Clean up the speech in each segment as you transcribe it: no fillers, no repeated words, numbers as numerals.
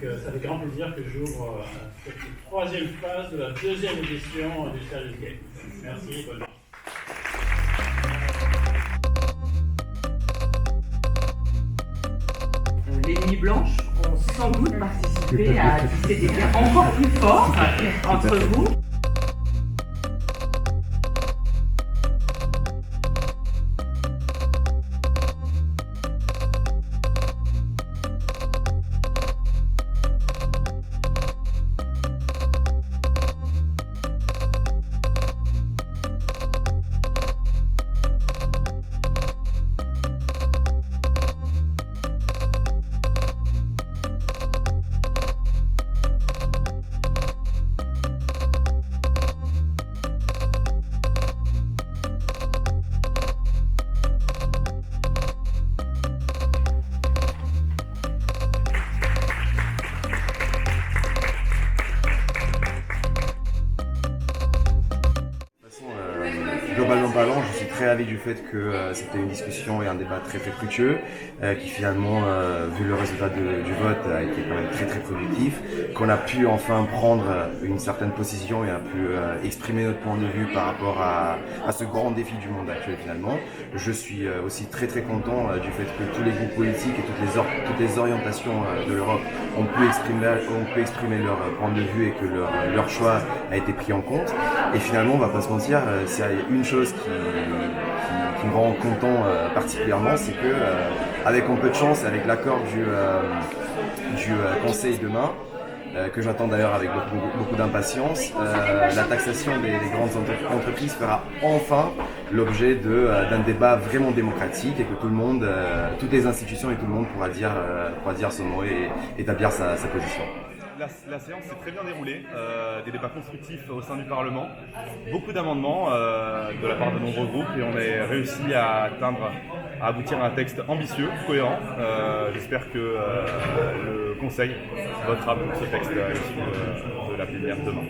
C'est avec grand plaisir que j'ouvre cette troisième phase de la deuxième édition du Service Game. Merci, bonne journée. Les Nuits Blanches ont sans doute participé à tisser des liens encore plus forts entre vous. Globalement parlant, je suis très ravi du fait que c'était une discussion et un débat très fructueux, qui finalement, vu le résultat du vote, a été quand même très productif, qu'on a pu enfin prendre une certaine position et a pu exprimer notre point de vue par rapport à ce grand défi du monde actuel finalement. Je suis aussi très content du fait que tous les groupes politiques et toutes les orientations de l'Europe ont pu exprimer leur point de vue et que leur choix a été pris en compte. Et finalement, on va pas se mentir, s'il y a une chose qui me rend content particulièrement, c'est que avec un peu de chance, avec l'accord du Conseil demain, que j'attends d'ailleurs avec beaucoup d'impatience, la taxation des grandes entreprises fera enfin l'objet d'un débat vraiment démocratique et que tout le monde, toutes les institutions et tout le monde pourra dire son mot et établir sa position. La séance s'est très bien déroulée, des débats constructifs au sein du Parlement, beaucoup d'amendements de la part de nombreux groupes et on a réussi à aboutir à un texte ambitieux, cohérent. J'espère que le Conseil votera pour ce texte issu de la plénière demain.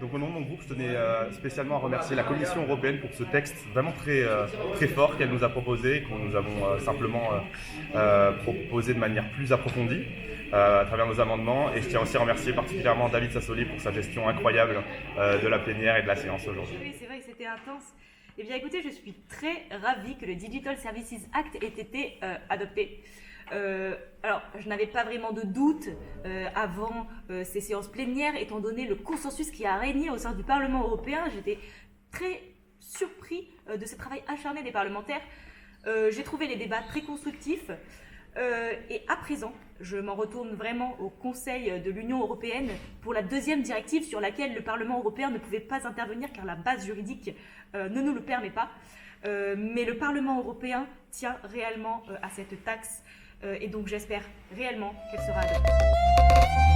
Donc au nom de mon groupe, je tenais spécialement à remercier la Commission européenne pour ce texte vraiment très fort qu'elle nous a proposé, que nous avons simplement proposé de manière plus approfondie à travers nos amendements. Et je tiens aussi à remercier particulièrement David Sassoli pour sa gestion incroyable de la plénière et de la séance aujourd'hui. Oui, c'est vrai que c'était intense. Eh bien écoutez, je suis très ravie que le Digital Services Act ait été adopté. Alors, je n'avais pas vraiment de doute avant ces séances plénières, étant donné le consensus qui a régné au sein du Parlement européen. J'étais très surpris de ce travail acharné des parlementaires. J'ai trouvé les débats très constructifs. Et à présent, je m'en retourne vraiment au Conseil de l'Union européenne pour la deuxième directive sur laquelle le Parlement européen ne pouvait pas intervenir car la base juridique ne nous le permet pas. Mais le Parlement européen tient réellement à cette taxe et donc j'espère réellement qu'elle sera adoptée.